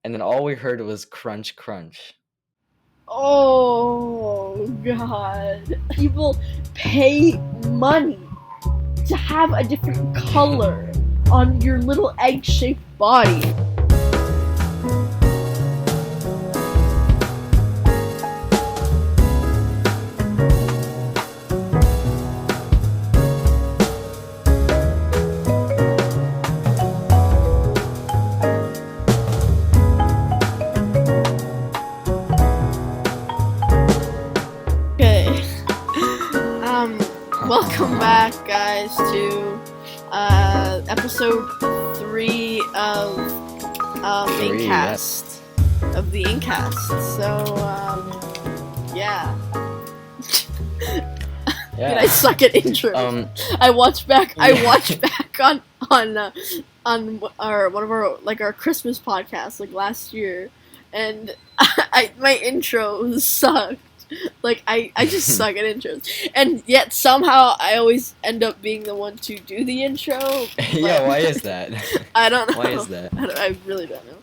and then all we heard was crunch, crunch. Oh god. People pay money to have a different color on your little egg-shaped body. Welcome back, guys, to episode 3 of InkCast. Yes. Of the InkCast. So, yeah. Dude, I suck at intros. I watched back on one of our Christmas podcasts last year, and my intros sucked. I just suck at intros. And yet, somehow, I always end up being the one to do the intro. Yeah, why is that? I don't know. Why is that? I really don't know.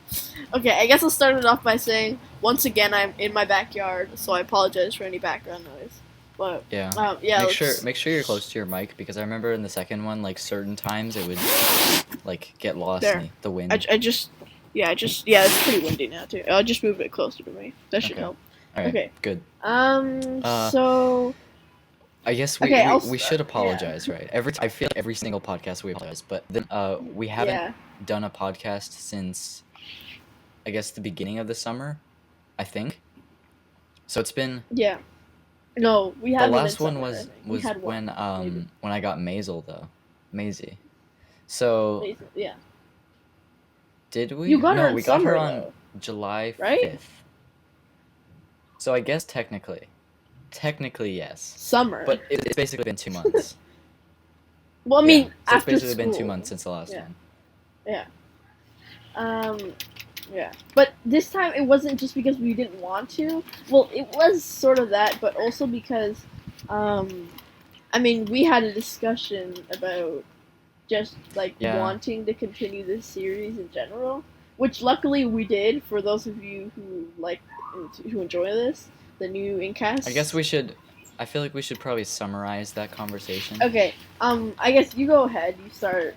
Okay, I guess I'll start it off by saying, once again, I'm in my backyard, so I apologize for any background noise. But, yeah. yeah. Make sure you're close to your mic, because I remember in the second one, certain times it would, get lost in the wind. it's pretty windy now, too. I'll just move it closer to me. That should help. Alright, okay. Good. So... I guess we should apologize, right? I feel like every single podcast we apologize, but then we haven't done a podcast since, I guess, the beginning of the summer, I think. So it's been... Yeah. No, we haven't. The last one was when I got Maisel, though. Maisie. So... Maisel, yeah. Did we? You got her we got her on July 5th. Right? So I guess technically yes. Summer. But it's basically been 2 months. Well, I mean, so after it's basically school. been 2 months since the last one. Yeah. Yeah. But this time it wasn't just because we didn't want to. Well, it was sort of that, but also because, we had a discussion about just, wanting to continue this series in general, which luckily we did, for those of you who enjoy this, the new InkCast. I feel like we should probably summarize that conversation. Okay, I guess you go ahead, you start,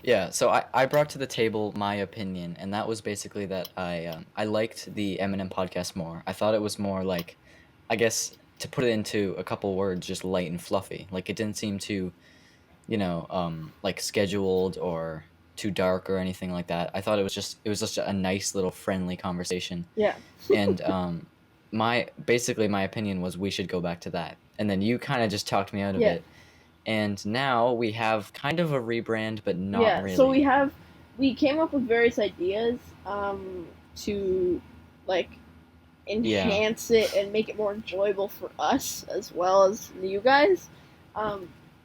Yeah, so I brought to the table my opinion, and that was basically that I liked the Eminem podcast more. I thought it was more I guess, to put it into a couple words, just light and fluffy. It didn't seem too, scheduled or too dark or anything like that. I thought it was just a nice little friendly conversation. Yeah. And my opinion was we should go back to that. And then you kind of just talked me out of it. And now we have kind of a rebrand, but not really. So we came up with various ideas to enhance it and make it more enjoyable for us as well as you guys.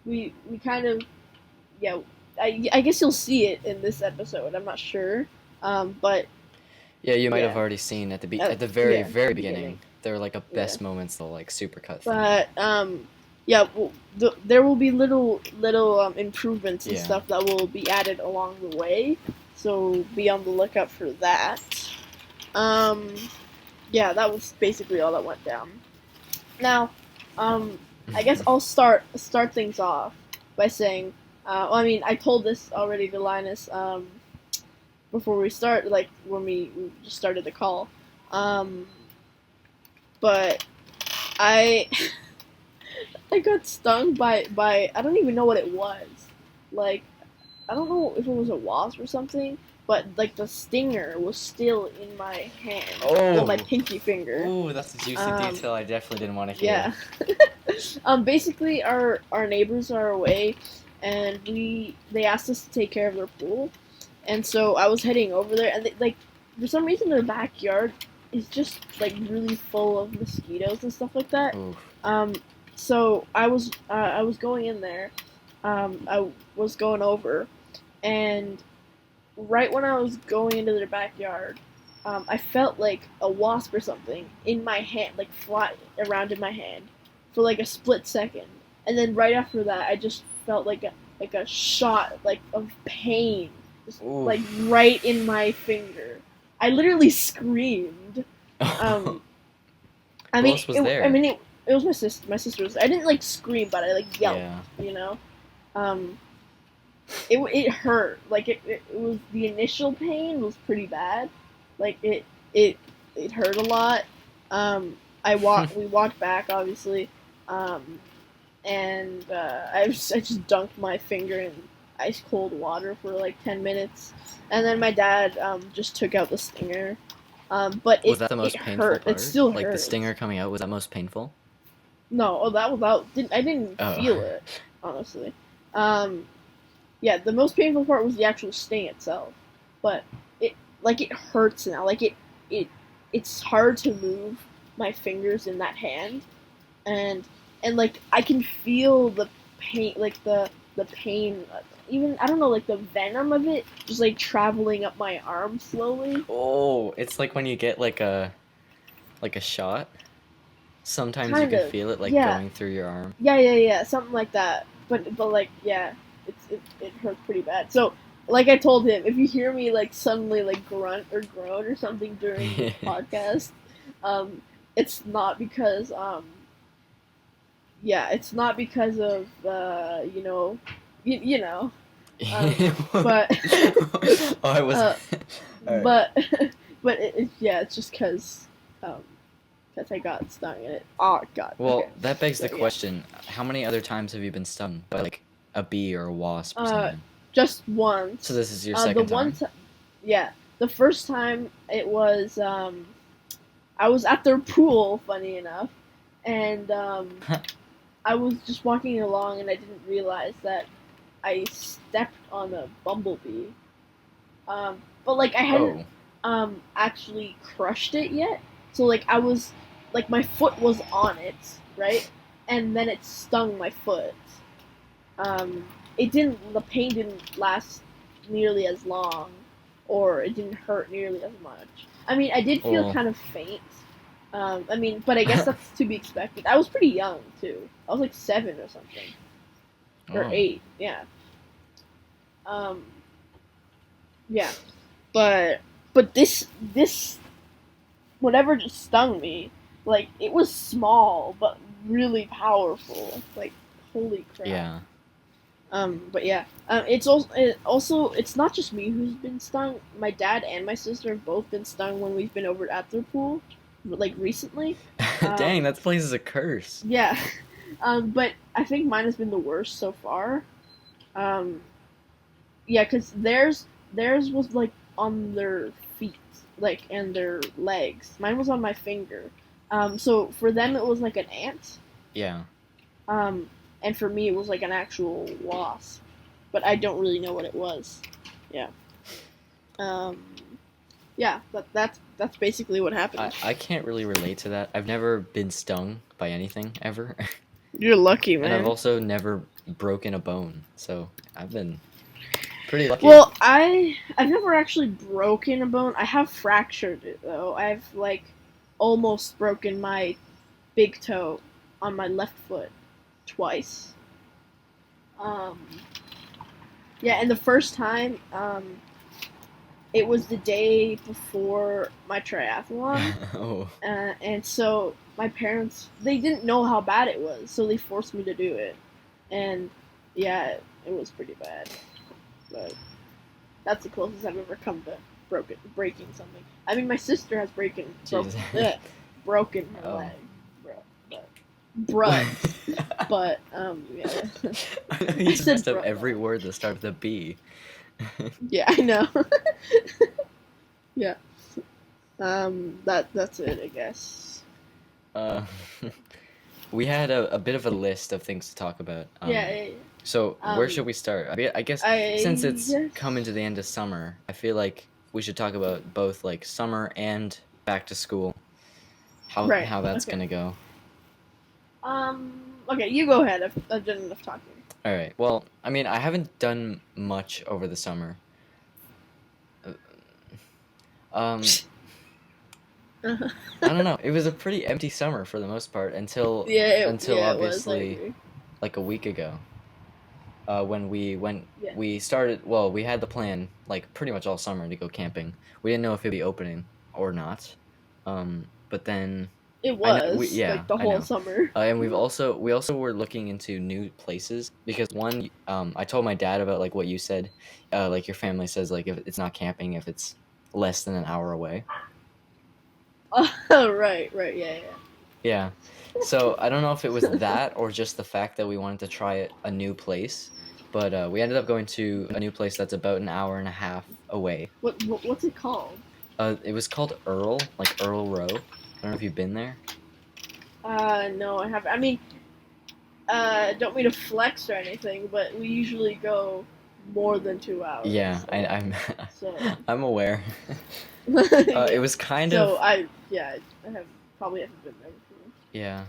We kind of I guess you'll see it in this episode. I'm not sure, but yeah, you might have already seen at the very very beginning. There were best moments, the supercut thing. But there will be little improvements and stuff that will be added along the way. So be on the lookout for that. That was basically all that went down. Now, I guess I'll start things off by saying. I told this already to Linus before we start, when we just started the call. But I got stung by I don't even know what it was. I don't know if it was a wasp or something, but the stinger was still in my hand. Oh. My pinky finger. Ooh, that's a juicy detail I definitely didn't want to hear. Yeah. Basically our neighbors are away. And they asked us to take care of their pool, and so I was heading over there, and for some reason their backyard is just really full of mosquitoes and stuff like that. Oof. So I was going in there, I was going over, and right when I was going into their backyard, I felt like a wasp or something in my hand, fly around in my hand, for a split second. And then right after that, I just felt like a shot of pain, just right in my finger. I literally screamed. Um, I Who mean, else was there? it was my sister. My sister was. I didn't like scream, but I like yelped. Yeah. You know. Um, it hurt. Like it was the initial pain was pretty bad. Like it it hurt a lot. We walked back obviously, and I just dunked my finger in ice cold water for like 10 minutes, and then my dad just took out the stinger. But Was that the it most painful hurt. It part? still Like the hurts. stinger coming out was that most painful? No, oh that was out. Didn't I didn't Oh. feel it honestly. Um, yeah, the most painful part was the actual sting itself, but it hurts now. It it's hard to move my fingers in that hand, and like I can feel the pain, like the pain. Even I don't know, like the venom of it, just like traveling up my arm slowly. Oh, it's like when you get like a shot. Sometimes you Kind can of, feel it like yeah, going through your arm. yeah, something like that. But like yeah, it hurts pretty bad. So like I told him, if you hear me like suddenly like grunt or groan or something during this podcast, um, it's not because yeah, it's not because of you know, but Oh, I was. uh, All right. but yeah, it's just um, because I got stung in it. Oh god. Well, Okay. that begs So the yeah. question: how many other times have you been stung by like a bee or a wasp or Uh, something? just once. So this is your The second one time? time, yeah, the first time it was I was at their pool, funny enough, and I was just walking along and I didn't realize that I stepped on a bumblebee. But like I hadn't Oh. actually crushed it yet, so like I was like my foot was on it, right, and then it stung my foot. Um, it didn't. The pain didn't last nearly as long, or it didn't hurt nearly as much. I mean, I did feel Well. kind of faint. I mean, but I guess that's to be expected. I was pretty young too. I was like 7 or something, or Oh. 8. Yeah. Um, yeah. But this whatever just stung me, like it was small but really powerful. Like holy crap. Yeah. But yeah, it's not just me who's been stung. My dad and my sister have both been stung when we've been over at their pool, like recently. Dang, Um, that place is a curse. yeah, but I think mine has been the worst so far. Um, yeah, cause theirs was like on their feet, like and their legs. Mine was on my finger. So for them it was like an ant. Yeah. Um, and for me, it was like an actual wasp, but I don't really know what it was. Yeah. Um, yeah, that's basically what happened. I can't really relate to that. I've never been stung by anything ever. You're lucky, And I've man. also never broken a bone. So I've been pretty lucky. Well, I've never actually broken a bone. I have fractured it though. I've like almost broken my big toe on my left foot twice. Um, yeah, and the first time, it was the day before my triathlon, Oh. and so my parents they didn't know how bad it was, so they forced me to do it, and yeah, it was pretty bad, but that's the closest I've ever come to breaking something. I mean, my sister has Jeez. broken her Oh. leg, bruh, but yeah, I know you I just said messed up bruh. every word that started with a B. Yeah, I know. Yeah. That's it, I guess. Uh, we had a bit of a list of things to talk about. Yeah. Yeah, yeah. So where should we start? I guess since I it's guess. coming to the end of summer, I feel like we should talk about both like summer and back to school. Right. How that's Okay. gonna go. Okay, you go ahead. I've done enough talking. All right. Well, I mean, I haven't done much over the summer. Uh, Um, Uh-huh. I don't know. It was a pretty empty summer for the most part until Yeah. until Yeah. It was. I obviously agree. like a week ago. when we went. Yeah. We started. Well, we had the plan like pretty much all summer to go camping. We didn't know if it'd be opening or not. But then It I know we was yeah like the I whole know. summer. And we also were looking into new places because one I told my dad about like what you said, like your family says like if it's not camping if it's less than an hour away. Oh, right, yeah. Yeah. So I don't know if it was that or just the fact that we wanted to try a new place, but we ended up going to a new place that's about an hour and a half away. What's it called? It was called Earl, like Earl Row. I don't know if you've been there. No, I haven't. I mean, don't mean to flex or anything, but we usually go more than 2 hours. Yeah, So, I'm so I'm aware. yeah. It was kind So of I have probably haven't been there before. yeah.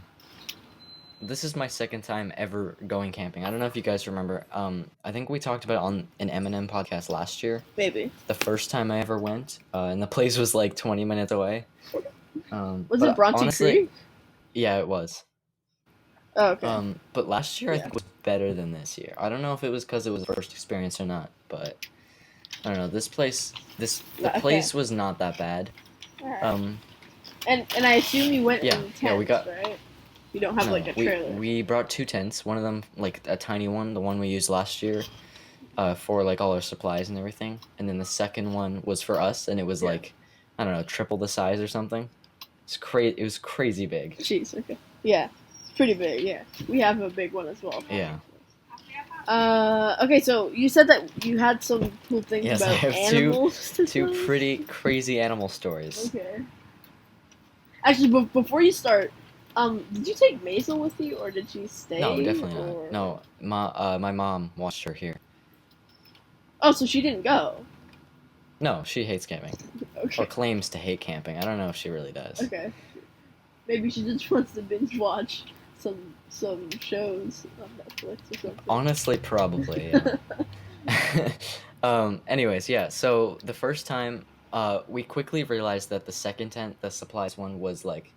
This is my second time ever going camping. I don't know if you guys remember. I think we talked about it on an Eminem podcast last year. Maybe. The first time I ever went, and the place was like 20 minutes away. Was it But Bronte honestly, Creek? yeah, it was. Oh, okay. But last year I Yeah. think was better than this year. I don't know if it was because it was the first experience or not, but I don't know. The Okay. place was not that bad. Alright. Um, And I assume you went yeah, in tents, yeah, we got right? You don't have no, like a trailer. we brought two tents. One of them like a tiny one, the one we used last year, for like all our supplies and everything, and then the second one was for us, and it was Yeah. like I don't know, triple the size or something. It was crazy big. Jeez. Okay. Yeah. It's pretty big. Yeah. We have a big one as well. Yeah. Okay, so you said that you had some cool things Yes, I about have animals to tell two us? pretty crazy animal stories. Okay. Actually, before you start, did you take Maisel with you, or did she stay? No, definitely or... not. No, my mom watched her here. Oh, so she didn't go. No, she hates camping. Okay. Or claims to hate camping. I don't know if she really does. Okay. Maybe she just wants to binge watch some shows on Netflix or something. Honestly, probably, yeah. Anyways, yeah, so the first time, we quickly realized that the second tent, the supplies one, was like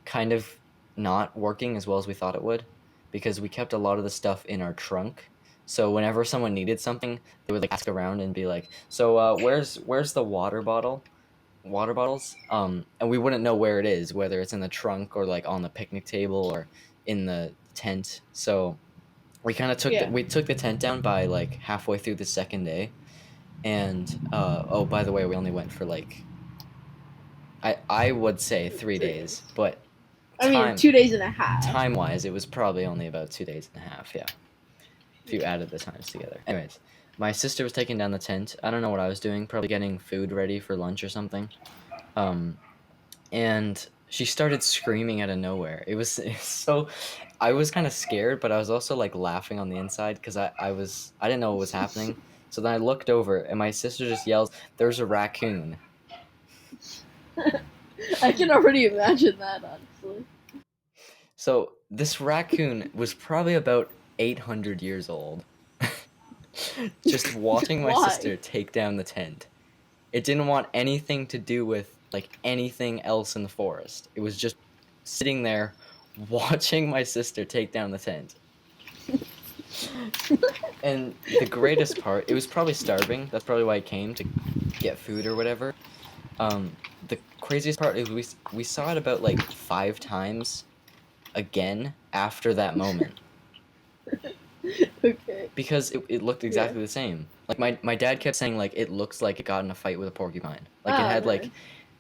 kind of not working as well as we thought it would because we kept a lot of the stuff in our trunk. So whenever someone needed something, they would like ask around and be like, "So where's the water bottles?" And we wouldn't know where it is, whether it's in the trunk or like on the picnic table or in the tent. So we kind of we took the tent down by like halfway through the second day. And oh, by the way, we only went for like I would say 3 days, but I mean, 2 days and a half. time wise, it was probably only about 2 days and a half. Yeah, if you added the times together. Anyways, my sister was taking down the tent. I don't know what I was doing, probably getting food ready for lunch or something. Um, and she started screaming out of nowhere. It was so. I was kind of scared, but I was also like laughing on the inside because I didn't know what was happening. So then I looked over, and my sister just yells, "There's a raccoon!" I can already imagine that, honestly. So this raccoon was probably about 800 years old. Just watching my Why? sister take down the tent. It didn't want anything to do with like anything else in the forest. It was just sitting there watching my sister take down the tent. And the greatest part, it was probably starving. That's probably why it came to get food or whatever. The craziest part is we saw it about like 5 times again after that moment. Okay. Because it looked exactly the same. Like my dad kept saying like it looks like it got in a fight with a porcupine. Like it had like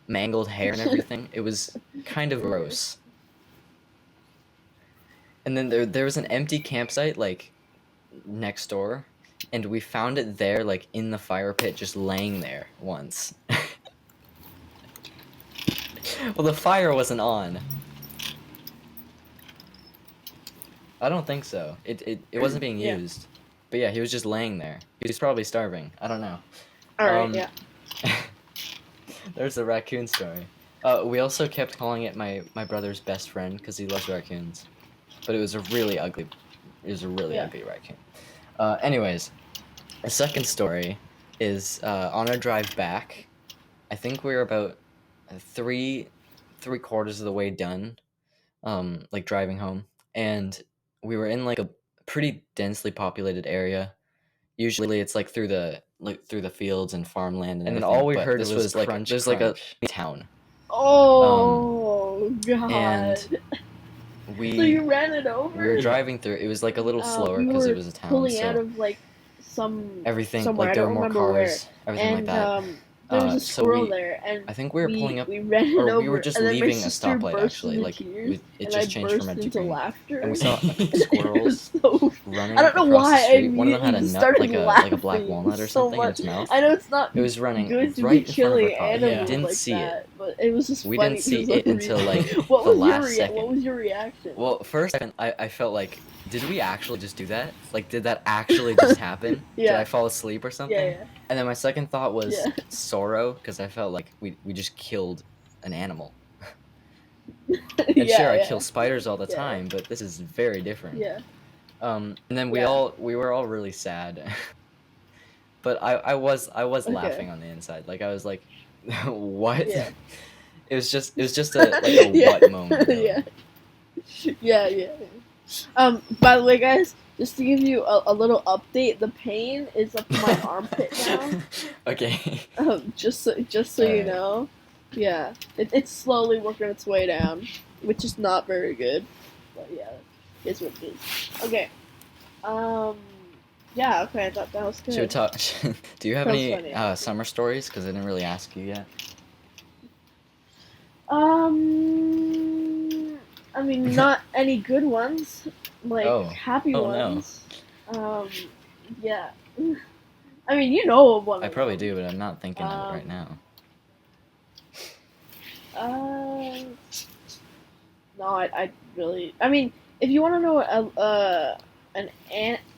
mangled hair and everything. It was kind of gross. And then there was an empty campsite like next door, and we found it there like in the fire pit just laying there once. Well, the fire wasn't on. I don't think so. It wasn't being used. But yeah, he was just laying there. He was probably starving. I don't know. Alright, yeah. There's the raccoon story. We also kept calling it my brother's best friend because he loves raccoons. But it was a really ugly raccoon. Anyways, the second story is on our drive back. I think we were about three quarters of the way done, like driving home, and we were in like a pretty densely populated area. Usually it's like through the fields and farmland, and then all we heard was like crunch, there's like a crunch. town. Oh God! And So we you ran it over? we were driving through. It was like a little slower we because were it was a town. pulling So out of like everything, somewhere. like I there don't were more remember where. cars, everything like And that. there was a So squirrel there, and I think we were pulling up, we ran it or over, we were just and then my leaving a sister stoplight burst actually. into Like tears, it and just I changed from burst red to into green, laughter. and we saw It squirrels was so running I don't know across why the street. I One of them had a immediately nut, started like a laughing black walnut or so something in much. its mouth. I know it's not It was running good to right be in front of our killing car. animals Didn't like see that, it. but it was just We funny. didn't see for it some until reason. like what the was last your second. What was your reaction? Well, first I felt like, did we actually just do that? Like, did that actually just happen? Yeah. Did I fall asleep or something? Yeah. And then my second thought was Yeah. sorrow, because I felt like we just killed an animal. And And sure, I kill spiders all the Yeah. time, but this is very different. Yeah. And then we Yeah. were all really sad. But I was Okay. laughing on the inside. Like, I was like, what? Yeah. It was just a Yeah. what moment, really. Yeah. By the way, guys, just to give you a little update, the pain is up to my armpit now. Okay. Just so you Alright. know. Yeah. It's slowly working its way down, which is not very good. But yeah, it's what it is. Okay. Yeah, okay, I thought that was good. Should we talk? Do you have That was any funny. summer stories? Because I didn't really ask you yet. I mean, not any good ones, like happy Oh, no. ones. Yeah. I mean, you know of one. I of probably them. do, but I'm not thinking of it right now. No, I really. I mean, if you want to know an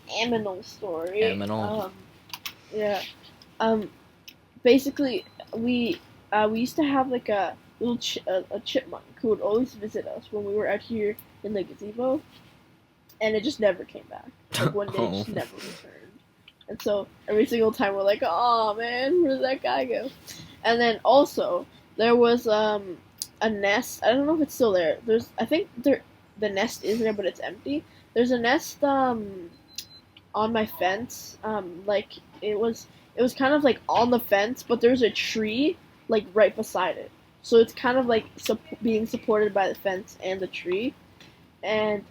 aminal story. Aminal? Yeah. Basically, we used to have like a little a chipmunk who would always visit us when we were out here in the gazebo, and it just never came back. Like one day, it just never returned. And so every single time we're like, "Oh man, where did that guy go?" And then also there was a nest. I don't know if it's still there. I think the nest is there, but it's empty. There's a nest on my fence. Like it was kind of like on the fence, but there's a tree like right beside it. So it's kind of like being supported by the fence and the tree, and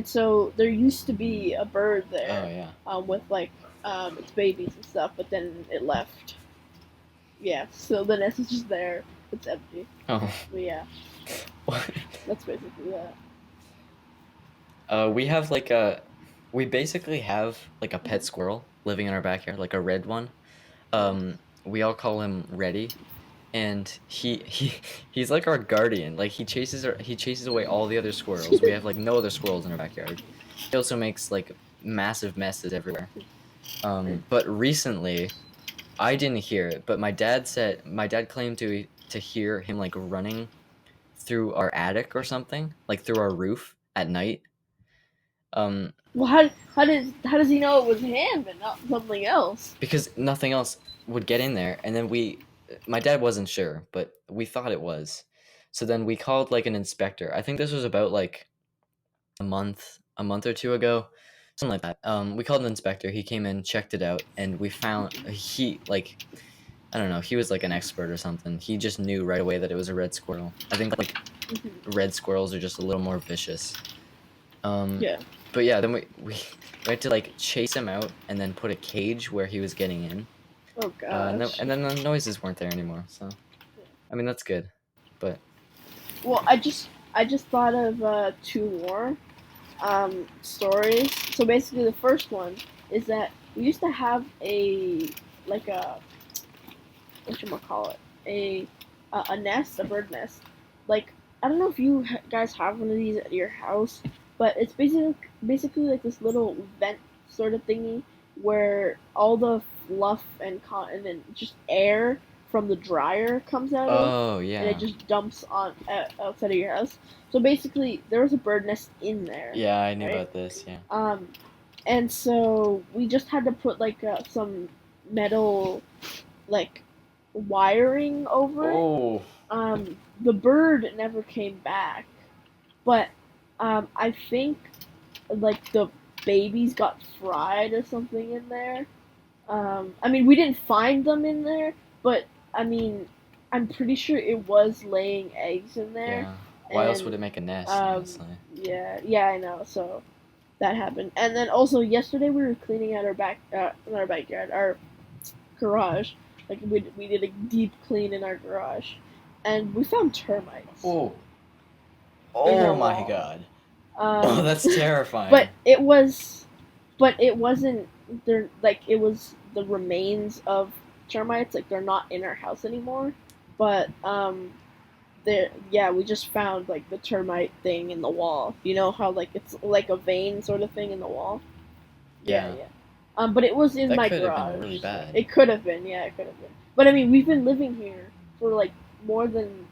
so there used to be a bird there. Oh yeah. With like its babies and stuff, but then it left. Yeah, so the nest is just there. It's empty. Oh. But yeah. What? That's basically that. We have we basically have like a pet squirrel living in our backyard, like a red one. We all call him Reddy, and he's like our guardian. Like he chases away all the other squirrels. We have like no other squirrels in our backyard. He also makes like massive messes everywhere. But recently, I didn't hear it, but my dad claimed to hear him like running through our attic or something, like through our roof at night. Well, how does he know it was him and not something else? Because nothing else would get in there, and then my dad wasn't sure, but we thought it was. So then we called like an inspector. I think this was about like a month or two ago, something like that. We called an inspector. He came in, checked it out, and we found I don't know, he was like an expert or something. He just knew right away that it was a red squirrel. I think like red squirrels are just a little more vicious. Yeah. But yeah, then we had to like chase him out and then put a cage where he was getting in. Oh gosh. And then the noises weren't there anymore. So, I mean that's good, but. Well, I just thought of two more stories. So basically, the first one is that we used to have a whatchamacallit, a nest, a bird nest. Like, I don't know if you guys have one of these at your house, but it's basically like this little vent sort of thingy where all the fluff and cotton and just air from the dryer comes out of. Oh yeah. And it just dumps on outside of your house. So basically, there was a bird nest in there. Yeah, I knew right? about this. Yeah. And so we just had to put like some metal, like, wiring over it. Oh. The bird never came back, but I think like the babies got fried or something in there. I mean, we didn't find them in there, but I mean, I'm pretty sure it was laying eggs in there. Yeah. Why else And would it make a nest, um, honestly? yeah, I know. So that happened, and then also yesterday we were cleaning out in our backyard, our garage. Like we did a deep clean in our garage, and we found termites Oh. in our Oh my wall. god. Oh, that's terrifying. But it wasn't there. Like it was the remains of termites. Like they're not in our house anymore. But there, yeah, we just found like the termite thing in the wall. You know how like it's like a vein sort of thing in the wall. Yeah. Yeah. But it was in That my could have garage. been really bad. It could have been. Yeah, it could have been. But I mean, we've been living here for like more than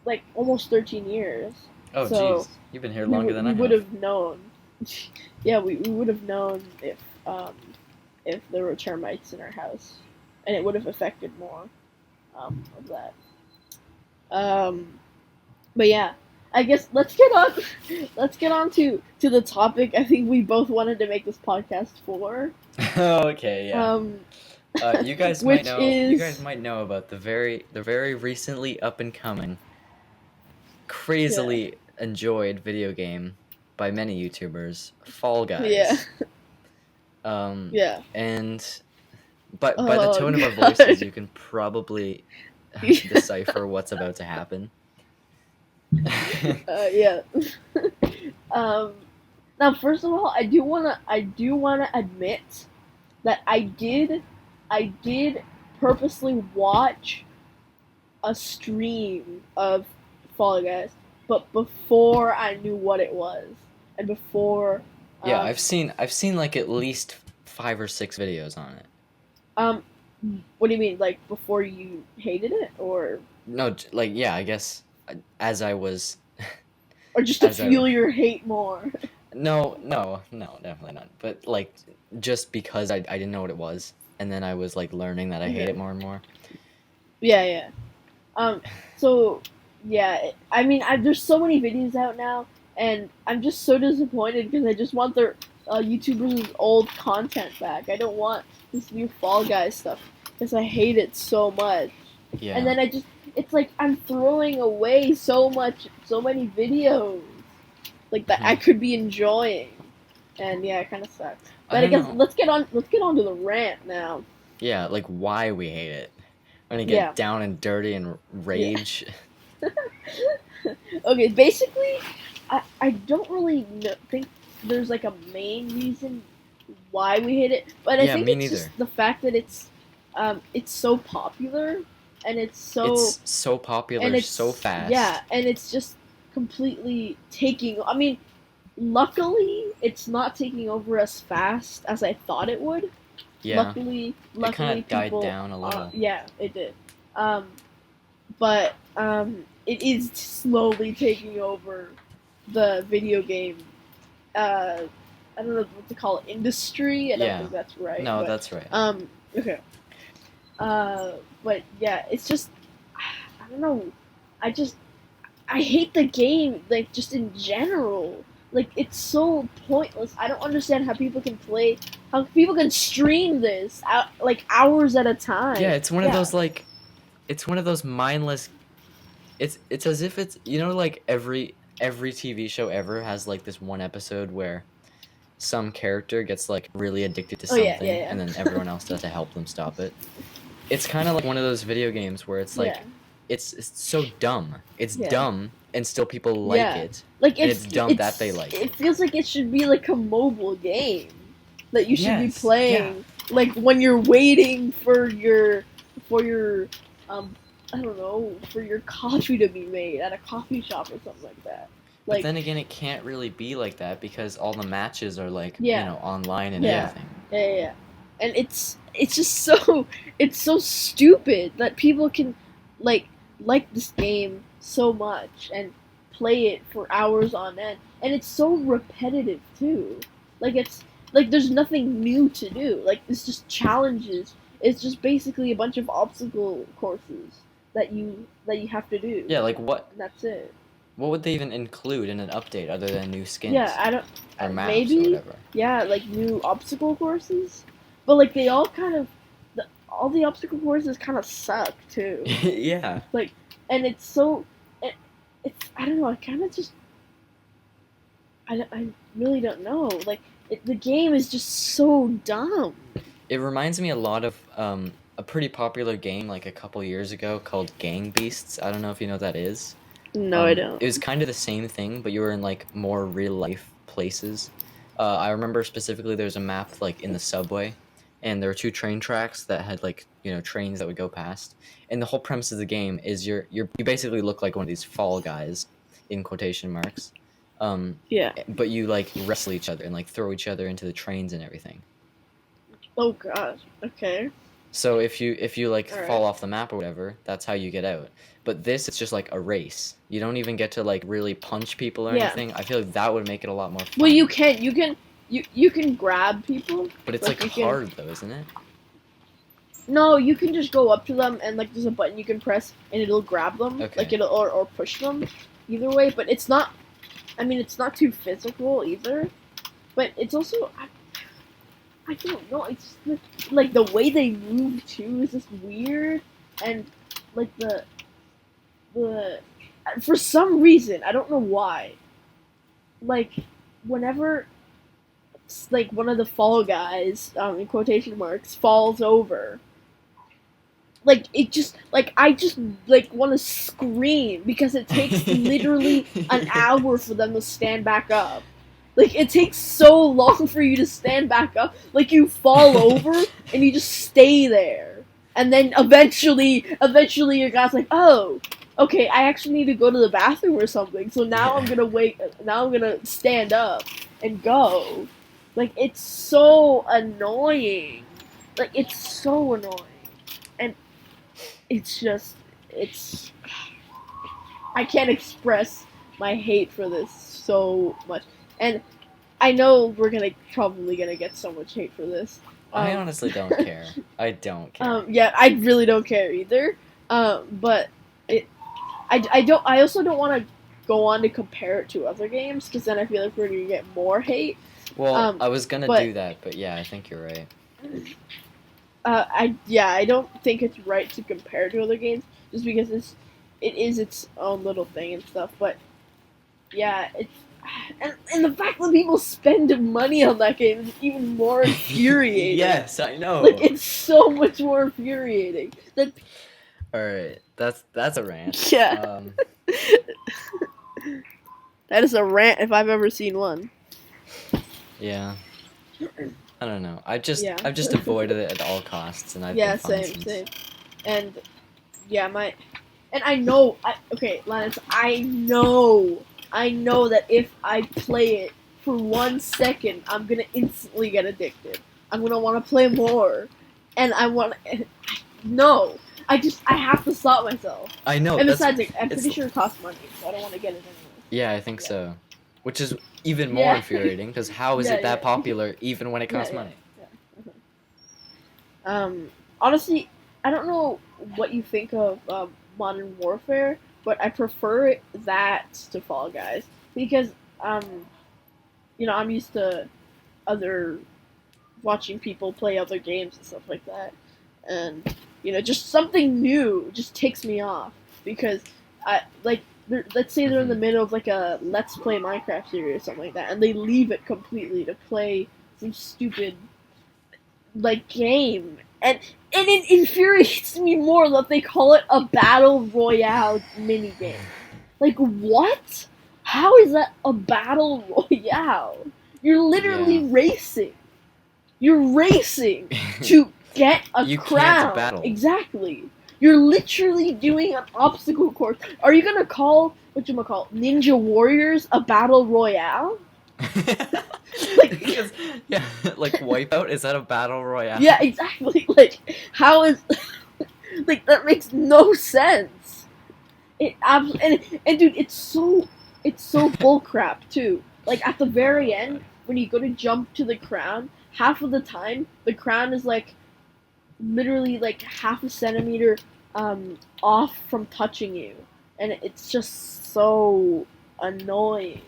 like almost 13 years. Oh, So jeez. You've been here longer than I we would have. have known. Yeah, we would have known if there were termites in our house, and it would have affected more of that. But yeah, I guess let's get on to the topic. I think we both wanted to make this podcast for. Okay, yeah. You guys Which might know. is You guys might know about the very recently up and coming, crazily enjoyed video game by many YouTubers, Fall Guys. Yeah. And by the Oh, tone of our God. voices, you can probably decipher what's about to happen. Yeah. um, Now, first of all, I do wanna admit that I did purposely watch a stream of Fall Guys, but before I knew what it was, and before. Yeah, I've seen like at least 5 or 6 videos on it. What do you mean? Like before you hated it, or No, like yeah, I guess as I was. or just to fuel your hate more? No, definitely not. But like, just because I didn't know what it was, and then I was like learning that I hate it more and more. Yeah. So yeah, I mean, there's so many videos out now, and I'm just so disappointed because I just want their YouTubers' old content back. I don't want this new Fall Guys stuff because I hate it so much. Yeah. And then it's like I'm throwing away so many videos, like that I could be enjoying, and yeah, it kind of sucks. But I guess let's get on to the rant now. Yeah, like why we hate it. We're gonna get down and dirty and rage. Yeah. Okay, basically, I don't really think there's like a main reason why we hate it, but I think it's just the fact that it's so popular and it's so popular and it's so fast. Yeah, and it's just completely taking. I mean, luckily, it's not taking over as fast as I thought it would. Yeah. Luckily, it kind of died people, down a little. Yeah, it did. But it is slowly taking over the video game. I don't know what to call it, industry. I don't think that's right. No, but, that's right. Okay. But yeah, it's just I don't know. I hate the game, like just in general. Like it's so pointless. I don't understand how people can stream this out like hours at a time. Yeah, it's one of those like, it's one of those mindless. It's as if it's, you know, like every TV show ever has like this one episode where some character gets like really addicted to something, and then everyone else does to help them stop it. It's kind of like one of those video games where it's like, it's so dumb. It's dumb, and still people like it. Like it's dumb that they like it. It feels like it should be like a mobile game that you should be playing, like when you're waiting for your I don't know, for your coffee to be made at a coffee shop or something like that. Like, but then again, it can't really be like that because all the matches are like, you know, online and everything. Yeah. And it's just so stupid that people can like this game so much and play it for hours on end, and it's so repetitive too. Like it's like there's nothing new to do. Like it's just challenges. It's just basically a bunch of obstacle courses that you have to do. Yeah, like what? And that's it. What would they even include in an update other than new skins? Yeah, I don't. Or maps Maybe. or whatever. Yeah, like new obstacle courses, but like they all kind of, all the obstacle courses kind of suck too. Yeah. Like, and it's so, it's I don't know. I kind of just, I really don't know. Like, the game is just so dumb. It reminds me a lot of a pretty popular game like a couple years ago called Gang Beasts. I don't know if you know what that is. No, I don't. It was kind of the same thing, but you were in like more real life places. I remember specifically there was a map like in the subway, and there were two train tracks that had like trains that would go past. And the whole premise of the game is you basically look like one of these fall guys, in quotation marks. Yeah. But you like wrestle each other and like throw each other into the trains and everything. Oh gosh. Okay. So if you like All right. fall off the map or whatever, that's how you get out. But this is just like a race. You don't even get to like really punch people or Yeah. anything. I feel like that would make it a lot more fun. Well, you can grab people. But it's like hard though, isn't it? No, you can just go up to them and like there's a button you can press and it'll grab them. Okay. Like or push them. Either way, but it's not. I mean, it's not too physical either. But it's also I don't know. It's just, like the way they move too is just weird, and like the for some reason I don't know why. Like whenever like one of the fall guys in quotation marks falls over, like it just like I just like want to scream because it takes literally an hour for them to stand back up. Like, it takes so long for you to stand back up. Like, you fall over, and you just stay there. And then, eventually your guy's like, oh, okay, I actually need to go to the bathroom or something. So now I'm gonna stand up and go. Like, it's so annoying. Like, it's so annoying. And it's just, I can't express my hate for this so much. And I know we're probably gonna get so much hate for this. I honestly don't care. I don't care. Yeah, I really don't care either. But I also don't want to go on to compare it to other games because then I feel like we're gonna get more hate. Well, I was gonna do that, but yeah, I think you're right. I don't think it's right to compare to other games just because it is its own little thing and stuff. But yeah, it's. And the fact that people spend money on that game is even more infuriating. Yes, I know. Like, it's so much more infuriating. Alright, that's a rant. Yeah. That is a rant if I've ever seen one. Yeah. I don't know. I've just avoided it at all costs, and I've been fine since. Same. And yeah, and I know. Okay, Lance. I know that if I play it for 1 second, I'm gonna instantly get addicted. I'm gonna want to play more, and I want. No, I have to stop myself. I know. And besides, I'm pretty sure it costs money, so I don't want to get it anyway. Yeah, I think so. Which is even more infuriating because how is it that popular even when it costs money? Yeah. Honestly, I don't know what you think of Modern Warfare. But I prefer that to Fall Guys because, I'm used to watching people play other games and stuff like that, and just something new just takes me off because let's say they're in the middle of like a Let's Play Minecraft series or something like that, and they leave it completely to play some stupid like game. And it infuriates me more that they call it a battle royale minigame. Like, what? How is that a battle royale? You're literally racing. You're racing to get a crown. Can't battle. Exactly. You're literally doing an obstacle course. Are you gonna call Ninja Warriors a battle royale? Like Wipeout, is that a battle royale? Yeah, exactly. Like, how is like that makes no sense. And dude, it's so bullcrap too. Like at the very end, when you go to jump to the crown, half of the time the crown is like literally like half a centimeter off from touching you, and it's just so annoying.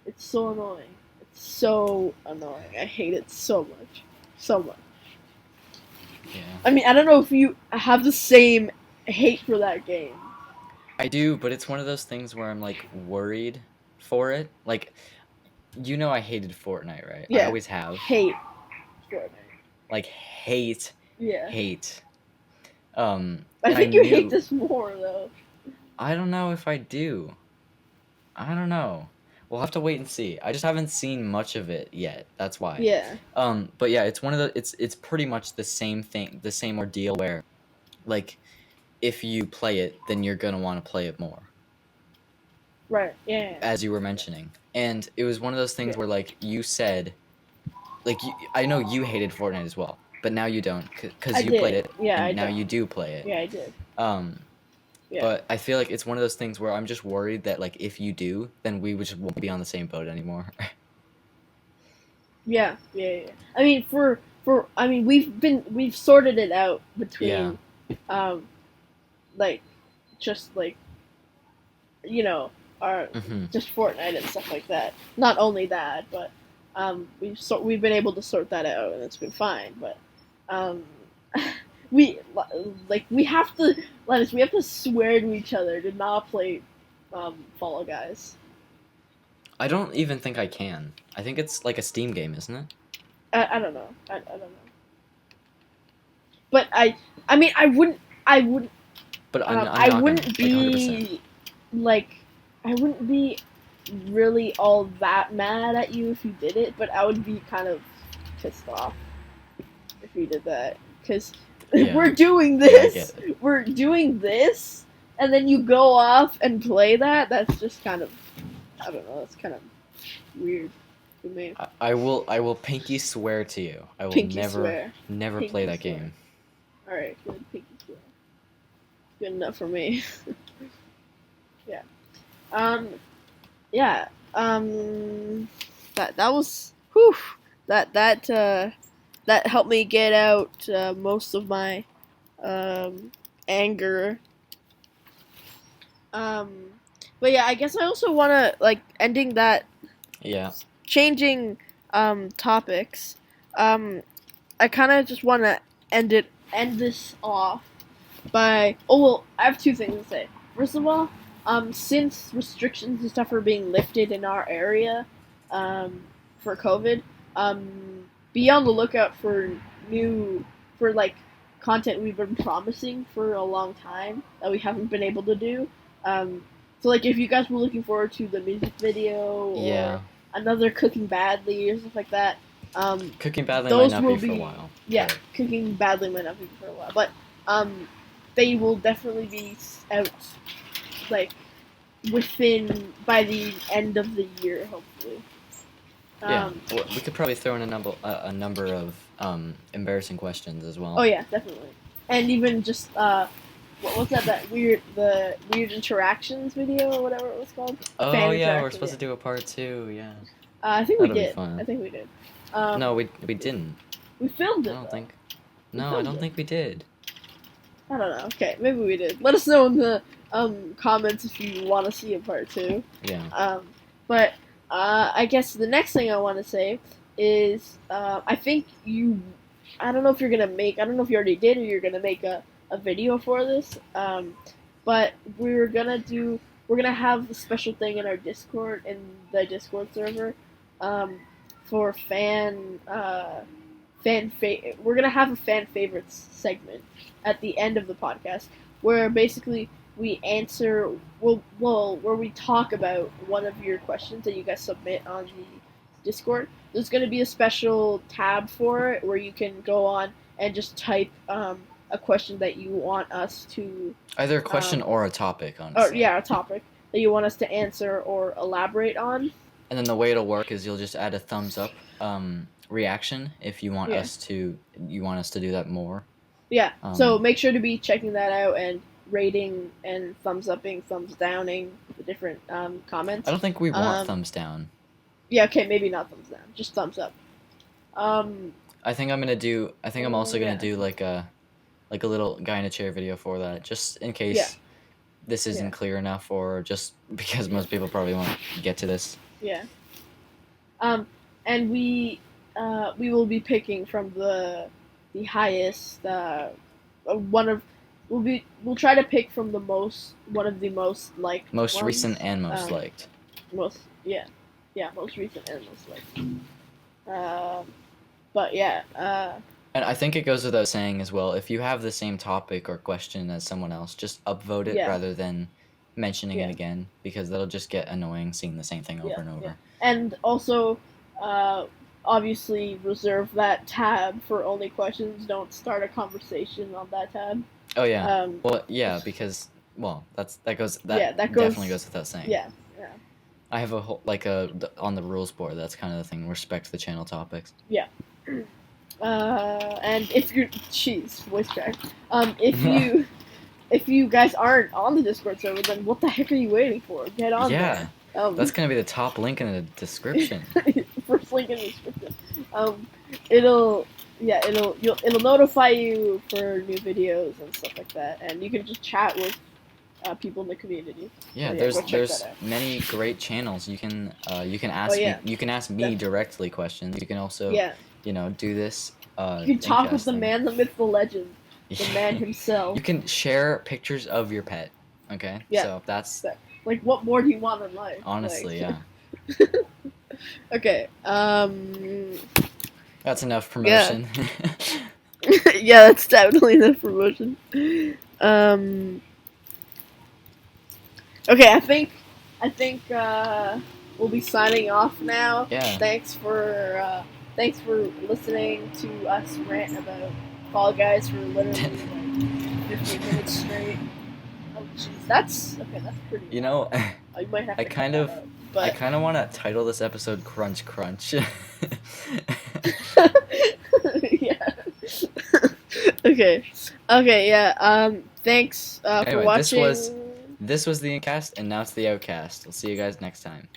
It's so annoying. It's so annoying. I hate it so much. So much. Yeah. I mean, I don't know if you have the same hate for that game. I do, but it's one of those things where I'm like worried for it. Like, I hated Fortnite, right? I Yeah. always have. Hate Fortnite. Like hate, Yeah. hate. I And I think you hate knew. this more, though. I don't know if I do. I don't know. We'll have to wait and see. I just haven't seen much of it yet. That's why. Yeah. But yeah, it's one of the. It's pretty much the same thing, the same ordeal where, like, if you play it, then you're gonna want to play it more, Right. Yeah. as you were mentioning. And it was one of those things Yeah. where, like, you said, like, I know you hated Fortnite as well, but now you don't, I because you played did. it, Yeah, I and now you don't. do play it. Yeah, I did. Um, Yeah. but I feel like it's one of those things where I'm just worried that, like, if you do, then we just won't be on the same boat anymore. Yeah. Yeah. Yeah. I mean, I mean, we've sorted it out Yeah. between, um, like, just like, you know, our Mm-hmm. just Fortnite and stuff like that. Not only that, but we've been able to sort that out and it's been fine. But um, we we have to we have to swear to each other to not play Fall Guys. I don't even think I can. I think it's like a Steam game, isn't it? I don't know. I don't know. But I mean I wouldn't But I'm I not gonna, wouldn't like, 100%. be like I wouldn't be really all that mad at you if you did it, but I would be kind of pissed off if you did that because Yeah. we're doing Yeah, I this, get it. we're doing this, and then you go off and play that. That's just kind of I don't know. That's kind of weird to me. I will pinky swear to you. I will Pinky never swear. Pinky play that swear. game. All right, good. Pinky swear. Good enough for me. Yeah. Um. Yeah. That was whew. That helped me get out most of my anger. Um. But yeah, I guess I also want to like ending that Yeah. changing topics. I kind of just want to end this off by I have two things to say. First of all, since restrictions and stuff are being lifted in our area for COVID, be on the lookout for like content we've been promising for a long time that we haven't been able to do. So like if you guys were looking forward to the music video or Yeah. another Cooking Badly or stuff like that, Cooking Badly might those not will be for a be while. yeah, but- Cooking Badly might not be for a while, but they will definitely be out like within by the end of the year, hopefully. Yeah. Well, we could probably throw in a number of embarrassing questions as well. Oh yeah, definitely, and even just what was that the weird interactions video or whatever it was called? Oh Fan yeah, we're interaction, supposed to do a part 2. Yeah. I think That'll we be did. fun. I think we did. No, we didn't. We filmed I it. don't Though. think. We No, I filmed don't it. think we did. I don't know. Okay, maybe we did. Let us know in the comments if you want to see a part 2. Yeah. But I guess the next thing I want to say is I think I don't know if you're gonna make. I don't know if you already did or you're gonna make a video for this. But we're gonna have a special thing in our Discord in the Discord server for we're gonna have a fan favorites segment at the end of the podcast where basically we answer where we talk about one of your questions that you guys submit on the Discord. There's gonna be a special tab for it where you can go on and just type a question that you want us to Either a question or a topic, honestly. a topic that you want us to answer or elaborate on. And then the way it'll work is you'll just add a thumbs up reaction if you want us to do that more. Yeah. So make sure to be checking that out and rating and thumbs upping, thumbs downing the different comments. I don't think we want thumbs down. Yeah. Okay. Maybe not thumbs down. Just thumbs up. I think I'm also gonna do like a little guy in a chair video for that, just in case. Yeah. this isn't Yeah. clear enough, or just because most people probably won't get to this. Yeah. And we will be picking from the highest one of we'll try to pick from one of the most liked Most ones. recent and most liked. Most recent and most liked. But yeah. And I think it goes without saying as well, if you have the same topic or question as someone else, just upvote it rather than mentioning it again, because that'll just get annoying seeing the same thing over and over. Yeah. And also, obviously, reserve that tab for only questions. Don't start a conversation on that tab. Oh yeah. Well, yeah, because that definitely goes without saying. Yeah. I have a whole on the rules board. That's kind of the thing. Respect the channel topics. Yeah. And if you're voice crack. If you guys aren't on the Discord server, then what the heck are you waiting for? Get on there. That's gonna be the top link in the description. First link in the description. It'll notify you for new videos and stuff like that, and you can just chat with people in the community. Yeah, there's many great channels. You can ask you can ask me directly questions. You can also do this. You can talk with the man, the myth, the legend, the man himself. You can share pictures of your pet. Okay. Yeah. So that's like, what more do you want in life? Honestly, yeah. Okay. That's enough promotion. Yeah, that's definitely enough promotion. Okay, I think we'll be signing off now. Yeah. Thanks for listening to us rant about Fall Guys for literally like 15 minutes straight. Oh jeez, that's pretty. You know, you might have to I kind of want to title this episode "Crunch Crunch." Yeah. Okay. Yeah. Thanks for watching. This was the InkCast, and now it's the Outcast. I'll see you guys next time.